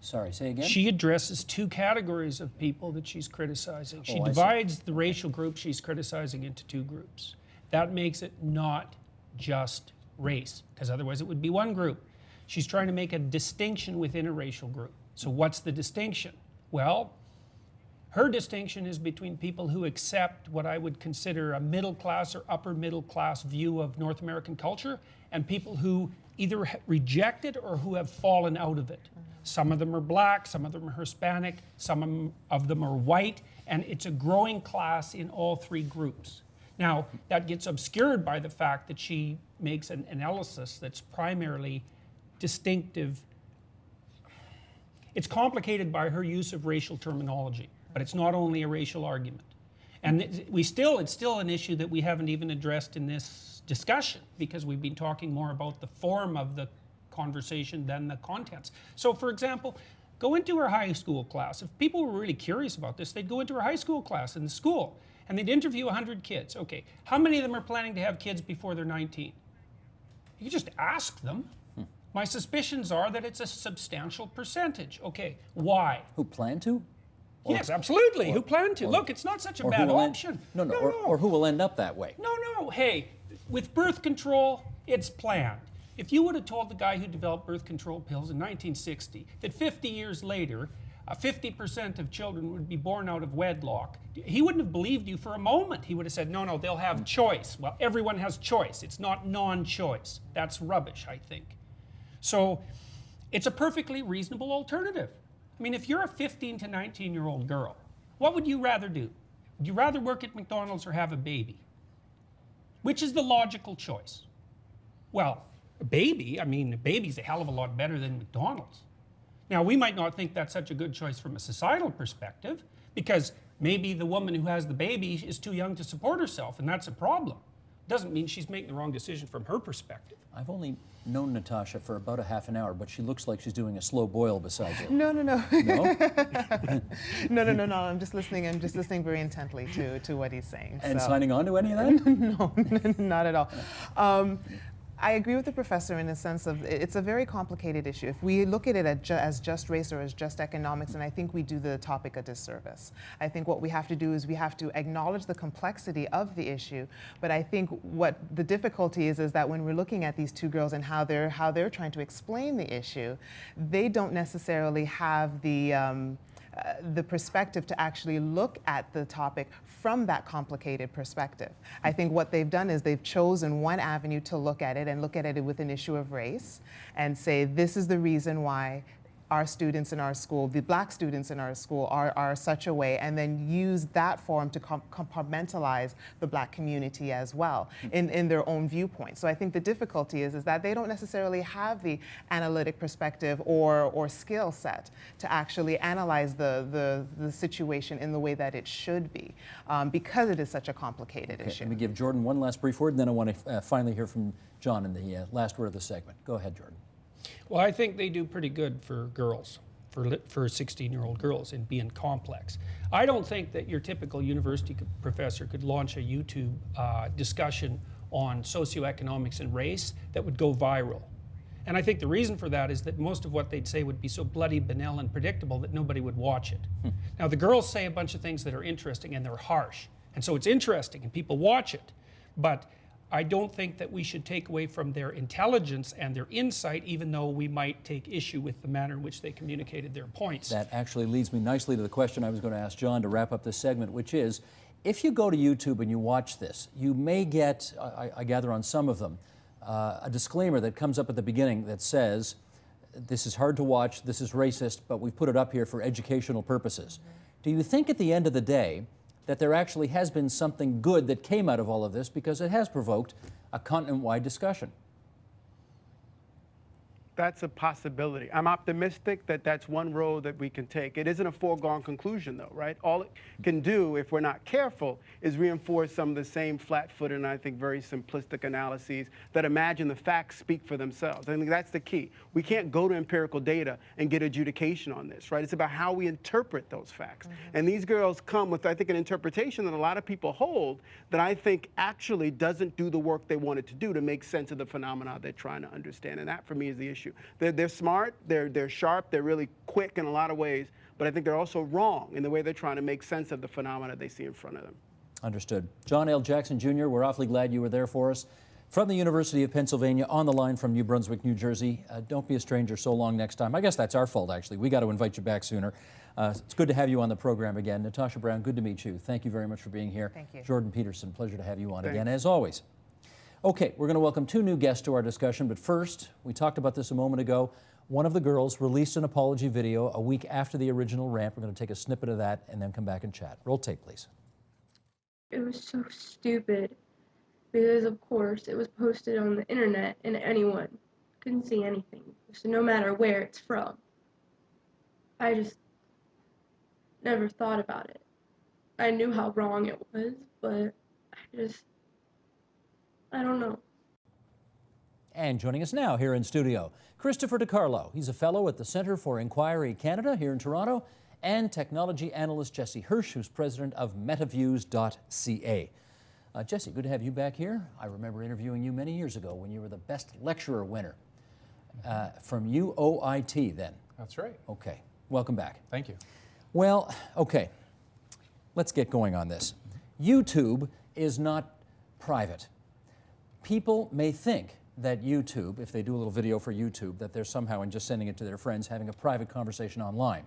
Sorry, say again? She addresses two categories of people that she's criticizing. She Oh, I see. divides the racial group she's criticizing into two groups. That makes it not just race, because otherwise it would be one group. She's trying to make a distinction within a racial group. So what's the distinction? Well, her distinction is between people who accept what I would consider a middle class or upper middle class view of North American culture and people who either reject it or who have fallen out of it. Some of them are black, some of them are Hispanic, some of them are white, and it's a growing class in all three groups. Now, that gets obscured by the fact that she makes an analysis that's primarily distinctive. It's complicated by her use of racial terminology, but it's not only a racial argument. And it's still an issue that we haven't even addressed in this discussion because we've been talking more about the form of the conversation than the contents. So for example, go into her high school class. If people were really curious about this, they'd go into her high school class in the school and they'd interview 100 kids. Okay, how many of them are planning to have kids before they're 19? You just ask them. My suspicions are that it's a substantial percentage. Okay, why? Who plan to? Yes, absolutely. Who planned to? Look, it's not such a bad option. Or who will end up that way. No. Hey, with birth control, it's planned. If you would have told the guy who developed birth control pills in 1960 that 50 years later, 50% of children would be born out of wedlock, he wouldn't have believed you for a moment. He would have said, no, they'll have choice. Well, everyone has choice. It's not non-choice. That's rubbish, I think. So it's a perfectly reasonable alternative. I mean, if you're a 15 to 19-year-old girl, what would you rather do? Would you rather work at McDonald's or have a baby? Which is the logical choice? Well, a baby's a hell of a lot better than McDonald's. Now, we might not think that's such a good choice from a societal perspective, because maybe the woman who has the baby is too young to support herself, and that's a problem. Doesn't mean she's making the wrong decision from her perspective. I've only known Natasha for about a half an hour, but she looks like she's doing a slow boil beside you. No. No? No. I'm just listening. I'm just listening very intently to what he's saying. And signing on to any of that? No, not at all. I agree with the professor in the sense of it's a very complicated issue. If we look at it as just race or as just economics, and I think we do the topic a disservice. I think what we have to do is we have to acknowledge the complexity of the issue, but I think what the difficulty is that when we're looking at these two girls and how they're trying to explain the issue, they don't necessarily have the perspective to actually look at the topic from that complicated perspective. I think what they've done is they've chosen one avenue to look at it and look at it with an issue of race and say, this is the reason why our students in our school, the black students in our school are such a way, and then use that forum to compartmentalize the black community as well in their own viewpoint. So I think the difficulty is that they don't necessarily have the analytic perspective or skill set to actually analyze the situation in the way that it should be, because it is such a complicated issue. Let me give Jordan one last brief word, and then I want to finally hear from John in the last word of the segment. Go ahead, Jordan. Well, I think they do pretty good for girls, for 16-year-old girls in being complex. I don't think that your typical university professor could launch a YouTube discussion on socioeconomics and race that would go viral. And I think the reason for that is that most of what they'd say would be so bloody banal and predictable that nobody would watch it. Now, the girls say a bunch of things that are interesting and they're harsh. And so it's interesting and people watch it. But I don't think that we should take away from their intelligence and their insight, even though we might take issue with the manner in which they communicated their points. That actually leads me nicely to the question I was going to ask John to wrap up this segment, which is, if you go to YouTube and you watch this, you may get, I gather on some of them, a disclaimer that comes up at the beginning that says, this is hard to watch, this is racist, but we've put it up here for educational purposes. Do you think at the end of the day that there actually has been something good that came out of all of this, because it has provoked a continent-wide discussion? That's a possibility. I'm optimistic that that's one road that we can take. It isn't a foregone conclusion, though, right? All it can do, if we're not careful, is reinforce some of the same flat-footed and I think very simplistic analyses that imagine the facts speak for themselves. I think that's the key. We can't go to empirical data and get adjudication on this, right? It's about how we interpret those facts. And these girls come with, I think, an interpretation that a lot of people hold that I think actually doesn't do the work they wanted to do to make sense of the phenomena they're trying to understand. And that, for me, is the issue. They're smart, they're sharp, they're really quick in a lot of ways, but I think they're also wrong in the way they're trying to make sense of the phenomena they see in front of them. Understood. John L. Jackson, Jr., we're awfully glad you were there for us. From the University of Pennsylvania, on the line from New Brunswick, New Jersey. Don't be a stranger so long next time. I guess that's our fault, actually. We got to invite you back sooner. It's good to have you on the program again. Natasha Brown, good to meet you. Thank you very much for being here. Thank you. Jordan Peterson, pleasure to have you on again, as always. Okay, we're going to welcome two new guests to our discussion, but first, we talked about this a moment ago. One of the girls released an apology video a week after the original rant. We're going to take a snippet of that and then come back and chat. Roll tape, please. It was so stupid because, of course, it was posted on the internet and anyone couldn't see anything, so no matter where it's from. I just never thought about it. I knew how wrong it was, but I don't know. And joining us now here in studio, Christopher DiCarlo. He's a fellow at the Centre for Inquiry Canada here in Toronto, and technology analyst Jesse Hirsch, who's president of metaviews.ca. Jesse, good to have you back here. I remember interviewing you many years ago when you were the best lecturer winner from UOIT then. That's right. Okay, welcome back. Thank you. Well, okay, let's get going on this. YouTube is not private. People may think that YouTube, if they do a little video for YouTube, that they're somehow, and just sending it to their friends, having a private conversation online.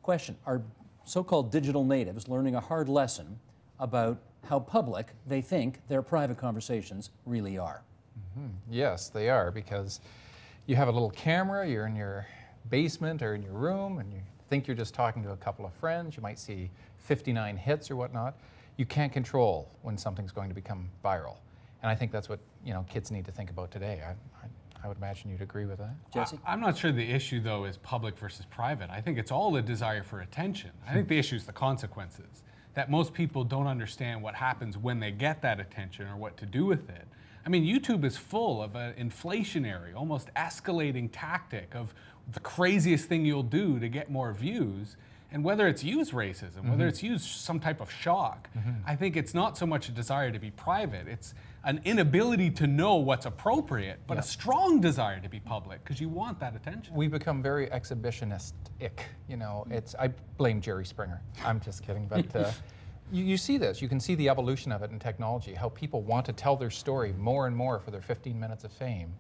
Question, are so-called digital natives learning a hard lesson about how public they think their private conversations really are? Yes, they are, because you have a little camera, you're in your basement or in your room, and you think you're just talking to a couple of friends. You might see 59 hits or whatnot. You can't control when something's going to become viral. And I think that's what kids need to think about today. I would imagine you'd agree with that. Jesse? I'm not sure the issue, though, is public versus private. I think it's all a desire for attention. I think the issue is the consequences, that most people don't understand what happens when they get that attention or what to do with it. I mean, YouTube is full of an inflationary, almost escalating tactic of the craziest thing you'll do to get more views. And whether it's used racism, whether it's used some type of shock, I think it's not so much a desire to be private, it's an inability to know what's appropriate, but a strong desire to be public, because you want that attention. We've become very exhibitionistic. I blame Jerry Springer. I'm just kidding, but you see this. You can see the evolution of it in technology, how people want to tell their story more and more for their 15 minutes of fame.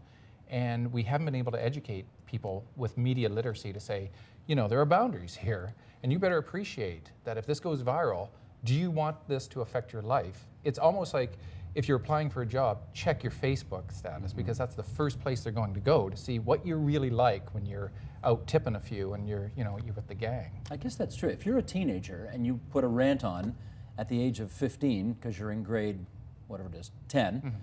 And we haven't been able to educate people with media literacy to say, there are boundaries here, and you better appreciate that if this goes viral, do you want this to affect your life? It's almost like if you're applying for a job, check your Facebook status, because that's the first place they're going to go to see what you're really like when you're out tipping a few and you're with the gang. I guess that's true. If you're a teenager and you put a rant on at the age of 15, because you're in grade, whatever it is, 10,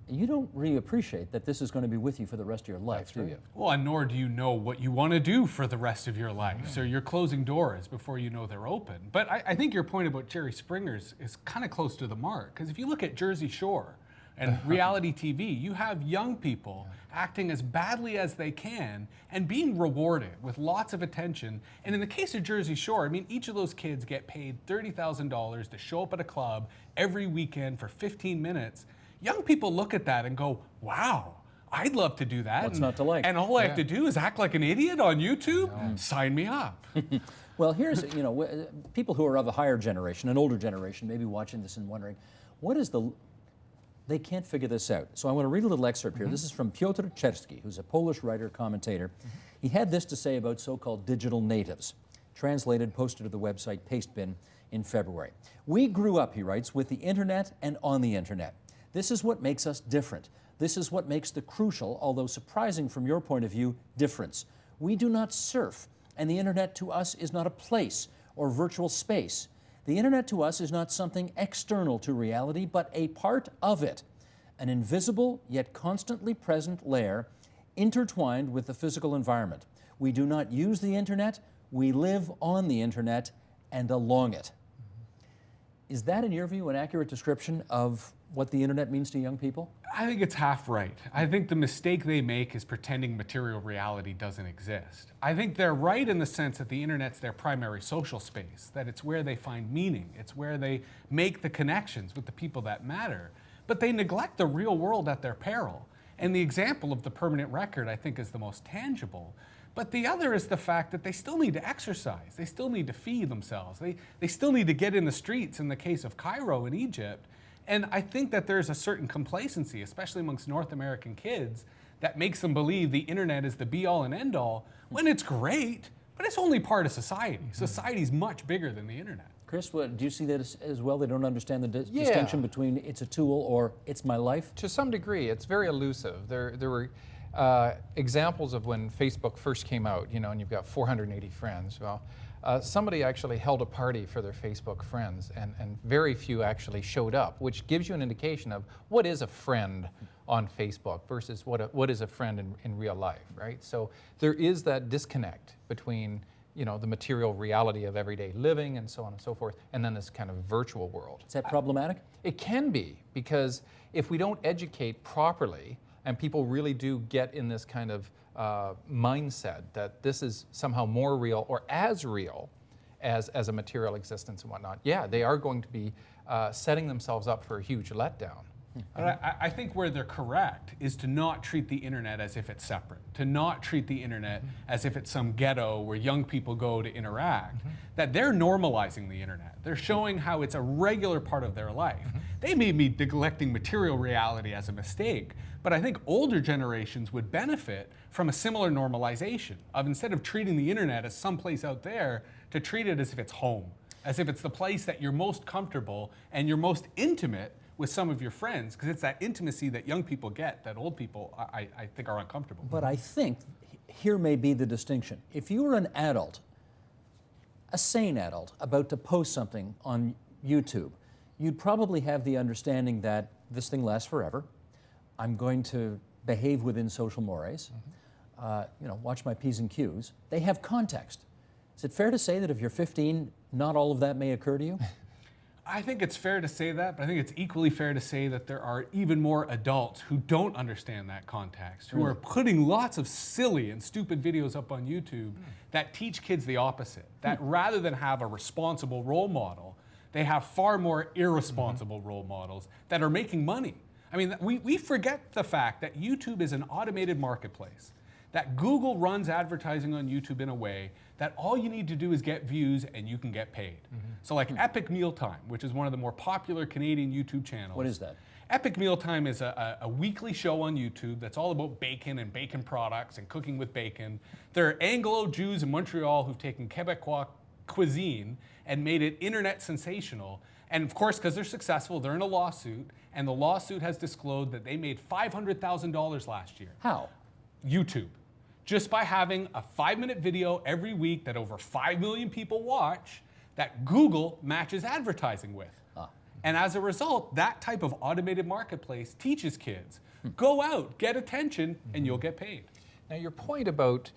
you don't really appreciate that this is going to be with you for the rest of your life, do you? Well, and nor do you know what you want to do for the rest of your life. So you're closing doors before you know they're open. But I think your point about Jerry Springer's is kind of close to the mark. Because if you look at Jersey Shore and reality TV, you have young people acting as badly as they can and being rewarded with lots of attention. And in the case of Jersey Shore, I mean, each of those kids get paid $30,000 to show up at a club every weekend for 15 minutes. Young people look at that and go, wow, I'd love to do that. What's not to like? And all I have to do is act like an idiot on YouTube? Sign me up. Well, here's, people who are of a higher generation, an older generation, maybe watching this and wondering, they can't figure this out. So I want to read a little excerpt here. This is from Piotr Czerski, who's a Polish writer, commentator. He had this to say about so-called digital natives, translated, posted to the website Pastebin in February. We grew up, he writes, with the internet and on the internet. This is what makes us different. This is what makes the crucial, although surprising from your point of view, difference. We do not surf, and the internet to us is not a place or virtual space. The internet to us is not something external to reality, but a part of it, an invisible yet constantly present layer intertwined with the physical environment. We do not use the internet, we live on the internet and along it. Is that, in your view, an accurate description of what the internet means to young people? I think it's half right. I think the mistake they make is pretending material reality doesn't exist. I think they're right in the sense that the internet's their primary social space, that it's where they find meaning, it's where they make the connections with the people that matter. But they neglect the real world at their peril. And the example of the permanent record, I think, is the most tangible. But the other is the fact that they still need to exercise. They still need to feed themselves. They still need to get in the streets in the case of Cairo in Egypt. And I think that there's a certain complacency, especially amongst North American kids, that makes them believe the internet is the be-all and end-all, when it's great, but it's only part of society. Society's much bigger than the internet. Chris, do you see that as well? They don't understand the distinction between it's a tool or it's my life? To some degree, it's very elusive. There were examples of when Facebook first came out, and you've got 480 friends. Well, somebody actually held a party for their Facebook friends, and very few actually showed up, which gives you an indication of what is a friend on Facebook versus what is a friend in real life, right? So there is that disconnect between the material reality of everyday living and so on and so forth, and then this kind of virtual world. Is that problematic? It can be, because if we don't educate properly, and people really do get in this kind of mindset that this is somehow more real or as real as a material existence and whatnot, yeah, they are going to be setting themselves up for a huge letdown. I think where they're correct is to not treat the internet as if it's separate, to not treat the internet as if it's some ghetto where young people go to interact, that they're normalizing the internet. They're showing how it's a regular part of their life. They may be neglecting material reality as a mistake, but I think older generations would benefit from a similar normalization of, instead of treating the internet as someplace out there, to treat it as if it's home, as if it's the place that you're most comfortable and you're most intimate with some of your friends, because it's that intimacy that young people get that old people, I think, are uncomfortable. But I think here may be the distinction. If you were an adult, a sane adult, about to post something on YouTube, you'd probably have the understanding that this thing lasts forever. I'm going to behave within social mores. Watch my P's and Q's. They have context. Is it fair to say that if you're 15, not all of that may occur to you? I think it's fair to say that, but I think it's equally fair to say that there are even more adults who don't understand that context, who are putting lots of silly and stupid videos up on YouTube that teach kids the opposite, that rather than have a responsible role model, they have far more irresponsible role models that are making money. I mean, we forget the fact that YouTube is an automated marketplace, that Google runs advertising on YouTube in a way that all you need to do is get views and you can get paid. So like Epic Mealtime, which is one of the more popular Canadian YouTube channels. What is that? Epic Mealtime is a weekly show on YouTube that's all about bacon and bacon products and cooking with bacon. There are Anglo-Jews in Montreal who've taken Quebecois cuisine and made it internet sensational. And of course, because they're successful, they're in a lawsuit, and the lawsuit has disclosed that they made $500,000 last year. How? YouTube. Just by having a 5-minute video every week that over 5 million people watch, that Google matches advertising with. And as a result, that type of automated marketplace teaches kids, go out, get attention, and you'll get paid. Now, your point about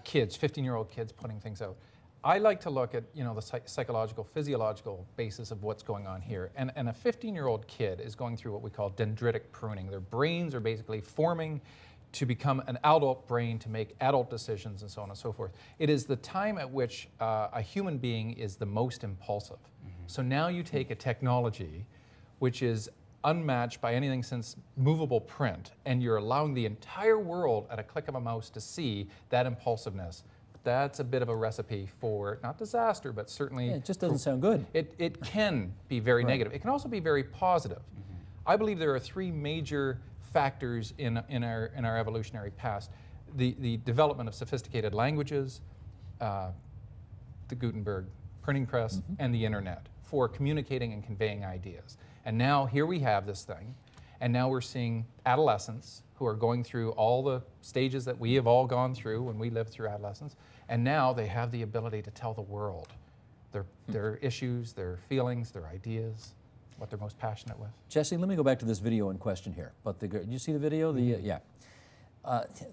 kids, 15-year-old kids putting things out, I like to look at the psychological, physiological basis of what's going on here. And a 15-year-old kid is going through what we call dendritic pruning. Their brains are basically forming to become an adult brain to make adult decisions and so on and so forth. It is the time at which a human being is the most impulsive. So now you take a technology which is unmatched by anything since movable print, and you're allowing the entire world at a click of a mouse to see that impulsiveness. That's a bit of a recipe for, not disaster, but certainly... Yeah, it just doesn't sound good. It can be very negative. It can also be very positive. I believe there are 3 major factors in our evolutionary past: the development of sophisticated languages, the Gutenberg printing press, and the internet for communicating and conveying ideas. And now here we have this thing, and now we're seeing adolescents who are going through all the stages that we have all gone through when we lived through adolescence, and now they have the ability to tell the world their issues, their feelings, their ideas, what they're most passionate with. Jesse, let me go back to this video in question here. But did you see the video?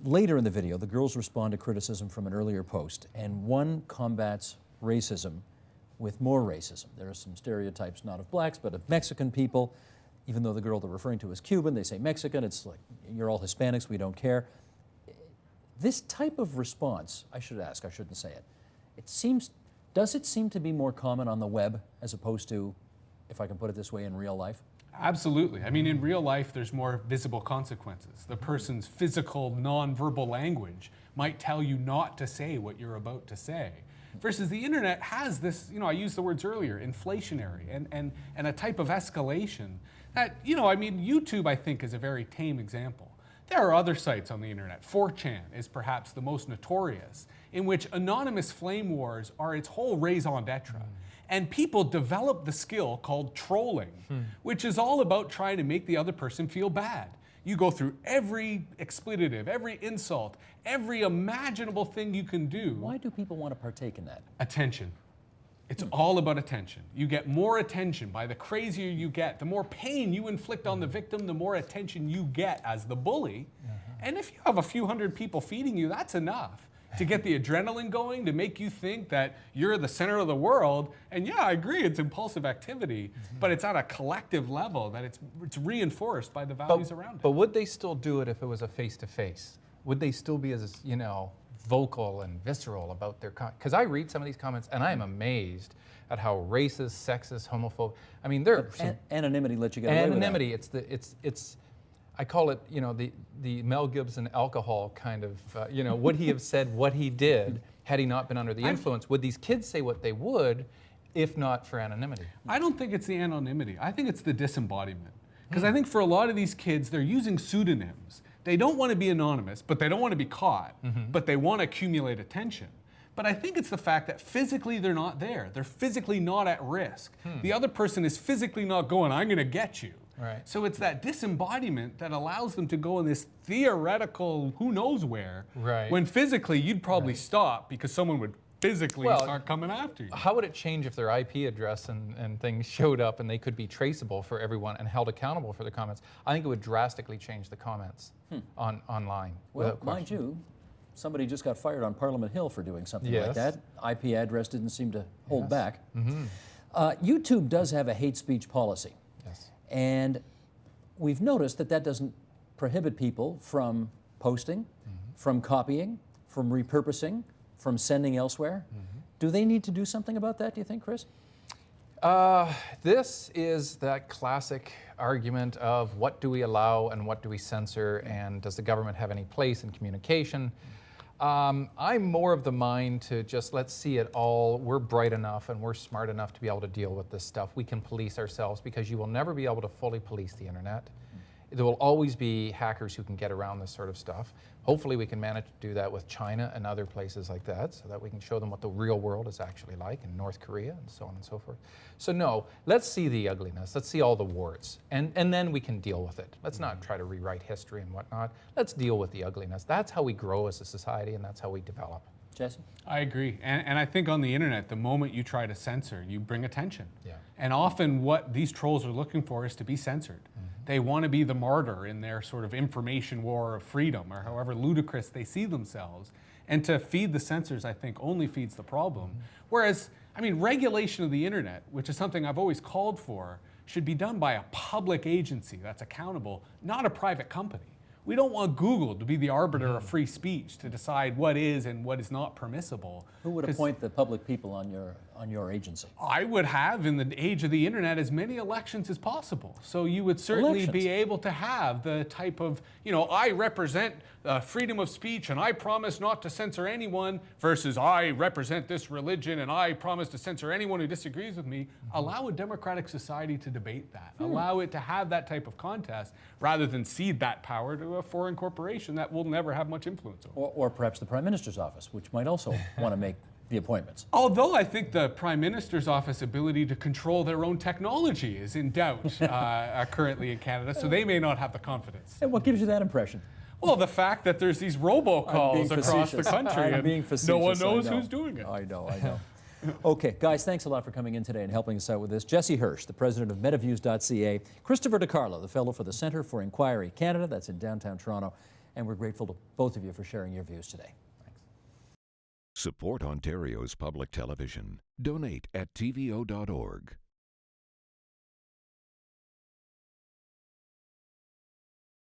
Later in the video, the girls respond to criticism from an earlier post, and one combats racism with more racism. There are some stereotypes, not of blacks, but of Mexican people. Even though the girl they're referring to is Cuban, they say Mexican. It's like, you're all Hispanics, we don't care. This type of response, I should ask, I shouldn't say it. Does it seem to be more common on the web as opposed to, if I can put it this way, in real life? Absolutely. I mean, in real life, there's more visible consequences. The person's physical, non-verbal language might tell you not to say what you're about to say. Versus the internet has this, I used the words earlier, inflationary and a type of escalation that, YouTube, I think, is a very tame example. There are other sites on the internet. 4chan is perhaps the most notorious, in which anonymous flame wars are its whole raison d'etre. And people develop the skill called trolling, which is all about trying to make the other person feel bad. You go through every expletive, every insult, every imaginable thing you can do. Why do people want to partake in that? Attention. It's all about attention. You get more attention by the crazier you get. The more pain you inflict on the victim, the more attention you get as the bully. And if you have a few hundred people feeding you, that's enough to get the adrenaline going, to make you think that you're the center of the world. And yeah, I agree, it's impulsive activity, but it's at a collective level that it's reinforced by the values around it. But would they still do it if it was a face-to-face? Would they still be as, vocal and visceral about their, because I read some of these comments and I am amazed at how racist, sexist, homophobic. I mean, there are some Anonymity lets you get away with that. anonymity. It's I call it, you know, the Mel Gibson alcohol kind of, you know, would he have said what he did had he not been under the influence? Would these kids say what they would if not for anonymity? I don't think it's the anonymity. I think it's the disembodiment. Because I think for a lot of these kids, they're using pseudonyms. They don't want to be anonymous, but they don't want to be caught, but they want to accumulate attention. But I think it's the fact that physically they're not there. They're physically not at risk. The other person is physically not going, I'm going to get you. Right. So it's that disembodiment that allows them to go in this theoretical who knows where, Right. when physically you'd probably stop because someone would physically start coming after you. How would it change if their IP address and things showed up and they could be traceable for everyone and held accountable for the comments? I think it would drastically change the comments online. Well, mind you, somebody just got fired on Parliament Hill for doing something like Yes. that. IP address didn't seem to hold back. YouTube does have a hate speech policy. Yes. And we've noticed that that doesn't prohibit people from posting, from copying, from repurposing, from sending elsewhere. Do they need to do something about that, do you think, Chris? This is that classic argument of what do we allow and what do we censor, and does the government have any place in communication? I'm more of the mind to just let's see it all. We're bright enough and we're smart enough to be able to deal with this stuff. We can police ourselves, because you will never be able to fully police the internet. There will always be hackers who can get around this sort of stuff. Hopefully we can manage to do that with China and other places like that, so that we can show them what the real world is actually like in North Korea and so on and so forth. So no, let's see the ugliness, let's see all the warts, and then we can deal with it. Let's not try to rewrite history and whatnot. Let's deal with the ugliness. That's how we grow as a society, and that's how we develop. Jesse? I agree. And I think on the internet, the moment you try to censor, you bring attention. Yeah. And often what these trolls are looking for is to be censored. They want to be the martyr in their sort of information war of freedom, or however ludicrous they see themselves. And to feed the censors, I think, only feeds the problem. Whereas, I mean, regulation of the internet, which is something I've always called for, should be done by a public agency that's accountable, not a private company. We don't want Google to be the arbiter of free speech, to decide what is and what is not permissible. Who would appoint the public people on your agency? I would have, in the age of the internet, as many elections as possible. So you would certainly be able to have the type of, you know, I represent freedom of speech and I promise not to censor anyone, versus I represent this religion and I promise to censor anyone who disagrees with me. Allow a democratic society to debate that. Allow it to have that type of contest, rather than cede that power to a foreign corporation that will never have much influence over. Or perhaps the Prime Minister's office, which might also want to make the appointments. Although I think the Prime Minister's office ability to control their own technology is in doubt currently in Canada, so they may not have the confidence. And what gives you that impression? Well, the fact that there's these robocalls across the country and no one knows who's doing it. I know. Okay, guys, thanks a lot for coming in today and helping us out with this. Jesse Hirsch, the president of MetaViews.ca, Christopher DiCarlo, the fellow for the Centre for Inquiry Canada, that's in downtown Toronto, and we're grateful to both of you for sharing your views today. Thanks. Support Ontario's public television. Donate at tvo.org.